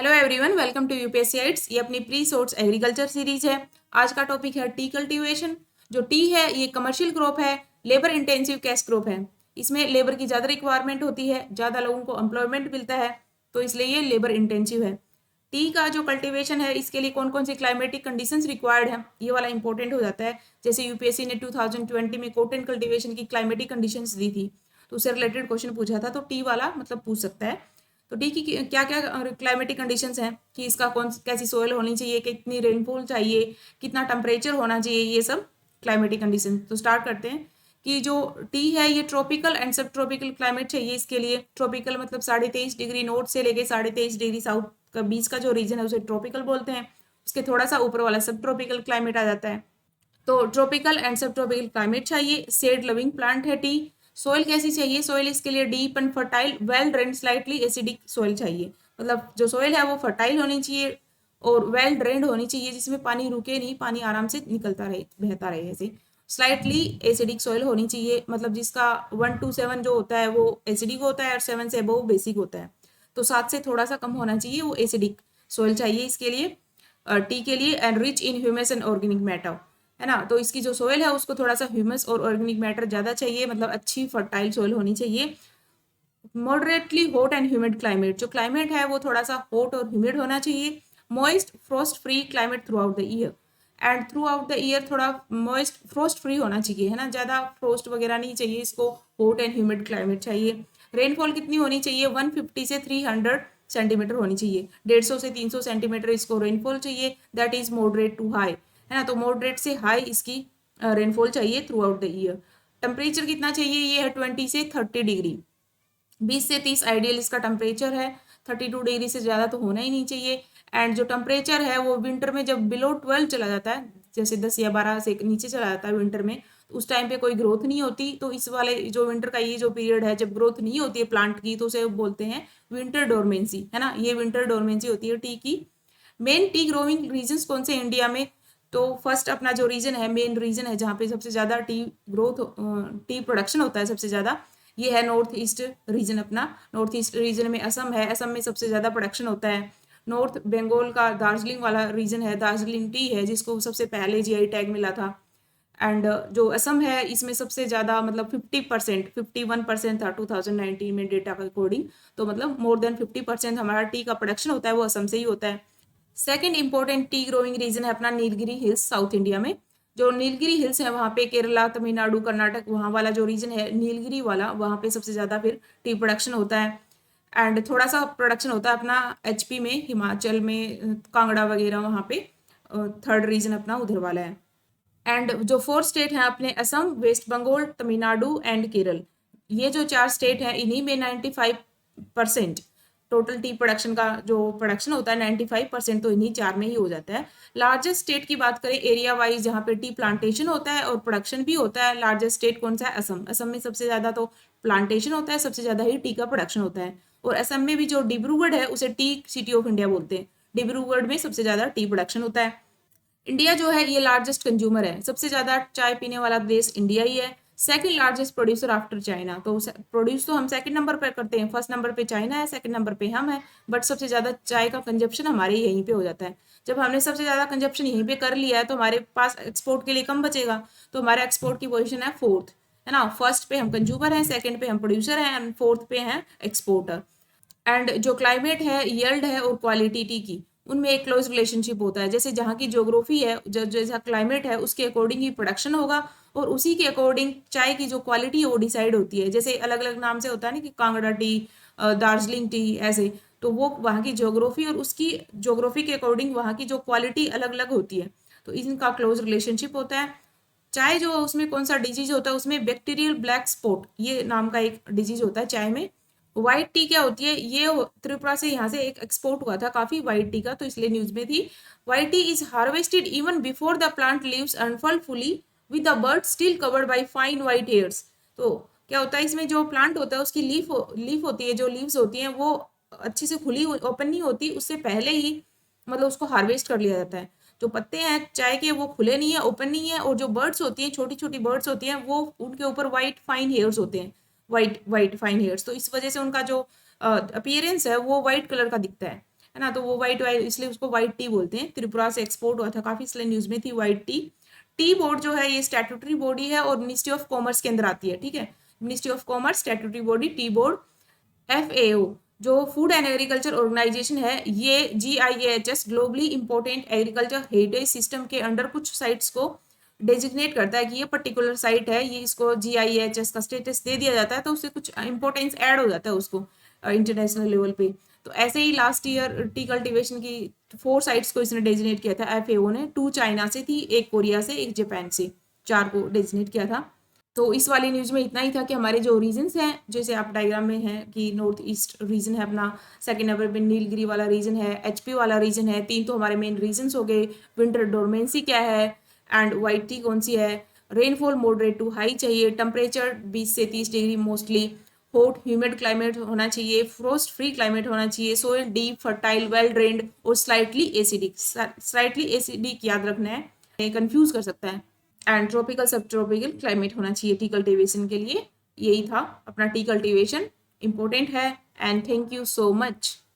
Hello everyone, welcome to UPSC आइट्स। ये अपनी प्री सोर्स एग्रीकल्चर सीरीज है। आज का टॉपिक है टी कल्टीवेशन। जो टी है ये कमर्शियल क्रॉप है, लेबर इंटेंसिव कैश क्रॉप है। इसमें लेबर की ज़्यादा रिक्वायरमेंट होती है, ज़्यादा लोगों को एम्प्लॉयमेंट मिलता है, तो इसलिए ये लेबर इंटेंसिव है। टी का जो कल्टीवेशन है इसके लिए कौन कौन सी क्लाइमेटिक कंडीशंस रिक्वायर्ड है, ये वाला इंपॉर्टेंट हो जाता है। जैसे यूपीएससी ने 2020 में कॉटन कल्टीवेशन की क्लाइमेटिक कंडीशंस दी थी, तो उससे रिलेटेड क्वेश्चन पूछा था, तो टी वाला मतलब पूछ सकता है। तो टी की क्या क्या क्लाइमेटिक कंडीशंस हैं कि इसका कैसी सोयल होनी चाहिए, कितनी रेनफॉल चाहिए, कितना टेम्परेचर होना चाहिए, ये सब क्लाइमेटिक कंडीशन। तो स्टार्ट करते हैं कि जो टी है ये ट्रॉपिकल एंड सब ट्रॉपिकल क्लाइमेट चाहिए इसके लिए। ट्रॉपिकल मतलब 23.5 डिग्री नॉर्थ से लेके 23.5 डिग्री साउथ का बीच का जो रीजन है उसे ट्रॉपिकल बोलते हैं। उसके थोड़ा सा ऊपर वाला सब ट्रॉपिकल क्लाइमेट आ जाता है। तो ट्रॉपिकल एंड सब ट्रॉपिकल क्लाइमेट चाहिए। सेड लविंग प्लांट है टी। सोइल कैसी चाहिए? सोइल इसके लिए deep and fertile, well drained, slightly acidic soil चाहिए। मतलब जो सोइल है वो फर्टाइल होनी चाहिए और वेल ड्रेन्ड होनी चाहिए, जिसमें पानी रुके नहीं, पानी आराम से निकलता रहे, बहता रहे ऐसे। स्लाइटली एसिडिक सोइल होनी चाहिए, मतलब जिसका 1 to 7 जो होता है वो एसिडिक होता है और 7 से अबव बेसिक होता है। तो 7 से थोड़ा सा कम होना चाहिए, वो एसिडिक सोइल चाहिए इसके लिए, टी के लिए। And rich in humus and organic matter, है ना। तो इसकी जो सोयल है उसको थोड़ा सा ह्यूमस और ऑर्गेनिक मैटर ज़्यादा चाहिए, मतलब अच्छी फर्टाइल सोयल होनी चाहिए। Moderately hot and humid climate, जो क्लाइमेट है वो थोड़ा सा हॉट और ह्यूमिड होना चाहिए। Moist frost free climate through out the year, and through out the year थोड़ा मॉइस्ट फ्रोस्ट फ्री होना चाहिए, है ना। ज़्यादा फ्रोस्ट वगैरह नहीं चाहिए इसको, हॉट एंड ह्यूमिड क्लाइमेट चाहिए। रेनफॉल कितनी होनी चाहिए? 150 से 300 सेंटीमीटर होनी चाहिए। 150 से 300 सेंटीमीटर इसको रेनफॉल चाहिए। That is moderate to high, है ना। तो मॉडरेट से हाई इसकी रेनफॉल चाहिए throughout the year. Temperature कितना चाहिए? ये है 20 से 30 डिग्री, 20 से 30 आइडियल इसका टेम्परेचर है। 32 डिग्री से ज़्यादा तो होना ही नहीं चाहिए। एंड जो टेम्परेचर है वो विंटर में जब बिलो 12 चला जाता है, जैसे 10 या 12 से नीचे चला जाता है विंटर में, तो उस टाइम पे कोई ग्रोथ नहीं होती। तो इस वाले जो विंटर का ये जो पीरियड है जब ग्रोथ नहीं होती है प्लांट की, तो उसे बोलते हैं विंटर डोरमेंसी, है ना। ये विंटर डोरमेंसी होती है टी की। मेन टी ग्रोइंग रीजन्स कौन से इंडिया में? तो फर्स्ट अपना जो रीजन है, मेन रीजन है जहाँ पे सबसे ज़्यादा टी ग्रोथ, टी प्रोडक्शन होता है सबसे ज़्यादा, ये है नॉर्थ ईस्ट रीजन। अपना नॉर्थ ईस्ट रीजन में असम है, असम में सबसे ज़्यादा प्रोडक्शन होता है। नॉर्थ बंगाल का दार्जिलिंग वाला रीजन है, दार्जिलिंग टी है जिसको सबसे पहले जीआई टैग मिला था। एंड जो असम है इसमें सबसे ज़्यादा, मतलब 50%, 51% था 2019 में डेटा के अकॉर्डिंग। तो मतलब मोर देन 50% हमारा टी का प्रोडक्शन होता है वो असम से ही होता है। Second important tea growing region है अपना नीलगिरी हिल्स, साउथ इंडिया में। जो नीलगिरी हिल्स है वहाँ पे केरला, तमिलनाडु, कर्नाटक, वहाँ वाला जो रीजन है नीलगिरी वाला, वहाँ पे सबसे ज़्यादा फिर टी प्रोडक्शन होता है। एंड थोड़ा सा प्रोडक्शन होता है अपना एचपी में, हिमाचल में, कांगड़ा वगैरह, वहाँ पे थर्ड रीजन अपना उधर वाला है। एंड जो फोर्थ स्टेट है अपने असम, वेस्ट बंगाल, तमिलनाडु एंड केरल, ये जो 4 स्टेट हैं इन्हीं में 95% टोटल टी प्रोडक्शन का जो प्रोडक्शन होता है 95% तो इन्हीं 4 में ही हो जाता है। लार्जेस्ट स्टेट की बात करें एरिया वाइज, जहाँ पे टी प्लांटेशन होता है और प्रोडक्शन भी होता है, लार्जेस्ट स्टेट कौन सा है? असम। असम में सबसे ज़्यादा तो प्लांटेशन होता है, सबसे ज़्यादा ही टी का प्रोडक्शन होता है। और असम में भी जो डिब्रूगढ़ है उसे टी सिटी ऑफ इंडिया बोलते हैं। डिब्रूगढ़ में सबसे ज़्यादा टी प्रोडक्शन होता है। इंडिया जो है ये लार्जेस्ट कंज्यूमर है, सबसे ज़्यादा चाय पीने वाला देश इंडिया ही है। Second largest producer after China. तो प्रोड्यूस तो हम सेकंड नंबर पर करते हैं, फर्स्ट नंबर पे चाइना है, सेकंड नंबर पे हम है, बट सबसे ज़्यादा चाय का कंजप्शन हमारे यहीं पे हो जाता है। जब हमने सबसे ज़्यादा कंजप्शन यहीं पे कर लिया है तो हमारे पास एक्सपोर्ट के लिए कम बचेगा। तो हमारा एक्सपोर्ट की पोजिशन है फोर्थ, है ना। फर्स्ट पे हम कंज्यूमर हैं, सेकेंड पे हम प्रोड्यूसर हैं एंड फोर्थ पे हैं एक्सपोर्टर। एंड जो क्लाइमेट है, यील्ड है और क्वालिटी टी की, उनमें एक क्लोज रिलेशनशिप होता है। जैसे जहाँ की ज्योग्राफी है, जो जैसा क्लाइमेट है उसके अकॉर्डिंग ही प्रोडक्शन होगा और उसी के अकॉर्डिंग चाय की जो क्वालिटी है वो डिसाइड होती है। जैसे अलग अलग नाम से होता है ना कि कांगड़ा टी, दार्जिलिंग टी, ऐसे। तो वो वहाँ की ज्योग्राफी और उसकी ज्योग्राफी के अकॉर्डिंग वहाँ की जो क्वालिटी अलग अलग होती है, तो इनका क्लोज रिलेशनशिप होता है। चाय जो उसमें कौन सा डिजीज होता है? उसमें बैक्टीरियल ब्लैक स्पॉट ये नाम का एक डिजीज होता है चाय में। व्हाइट टी क्या होती है? ये त्रिपुरा से यहाँ से एक एक्सपोर्ट हुआ था काफी व्हाइट टी का, तो इसलिए न्यूज में थी। White T is harvested even before the plant leaves unfold fully with the bird still covered by fine white hairs. तो क्या होता है इसमें, जो प्लांट होता है उसकी लीफ होती है, जो लीव्स होती हैं वो अच्छे से खुली ओपन नहीं होती, उससे पहले ही मतलब उसको हार्वेस्ट कर लिया जाता है। जो पत्ते हैं चाय के वो खुले नहीं है, ओपन नहीं है, और जो बर्ड्स होती हैं, छोटी छोटी बर्ड्स होती हैं, वो उनके ऊपर व्हाइट फाइन हेयर्स होते हैं, वाइट वाइट फाइन हेयर्स। तो इस वजह से उनका जो अपीयरेंस है वो वाइट कलर का दिखता है। है ना, तो वो वाइट वाइट इसलिए उसको वाइट टी बोलते हैं। त्रिपुरा से एक्सपोर्ट हुआ था काफ़ी, इसलिए न्यूज़ में थी वाइट टी। टी बोर्ड जो है ये स्टैट्यूटरी बॉडी है और मिनिस्ट्री ऑफ कॉमर्स के अंदर आती है, ठीक है। Ministry of commerce statutory body tea board. FAO जो फूड एंड एग्रीकल्चर ऑर्गेनाइजेशन है, ये GIAHS globally important agriculture heritage system के अंडर कुछ साइट्स को डेजिग्नेट करता है कि ये पर्टिकुलर साइट है, ये इसको GIAHS का स्टेटस दे दिया जाता है, तो उससे कुछ इंपॉर्टेंस ऐड हो जाता है उसको इंटरनेशनल लेवल पे। तो ऐसे ही लास्ट ईयर टी कल्टिवेशन की 4 साइट्स को इसने डेजिग्नेट किया था FAO ने। 2 चाइना से थी, 1 कोरिया से, 1 जापान से, 4 को डेजिग्नेट किया था। तो इस वाली न्यूज़ में इतना ही था कि हमारे जो रीजन्स हैं, जैसे आप डायग्राम में हैं कि नॉर्थ ईस्ट रीजन है अपना, सेकंड नंबर पे नीलगिरी वाला रीजन है, HP वाला रीजन है। 3 तो हमारे मेन रीजन्स हो गए। विंटर डोरमेंसी क्या है एंड वाइट टी कौन सी है। रेनफॉल मॉडरेट टू हाई चाहिए, टेम्परेचर 20 से 30 degree mostly, hot humid climate होना चाहिए, फ्रोस्ट फ्री क्लाइमेट होना चाहिए, soil deep fertile well drained और स्लाइटली एसिडिक। स्लाइटली एसिडिक याद रखना है, कंफ्यूज कर सकता है। एंड ट्रॉपिकल सब ट्रॉपिकल क्लाइमेट होना चाहिए टी कल्टिवेशन के लिए। यही था अपना टी कल्टिवेशन, इंपॉर्टेंट है। And thank you so much.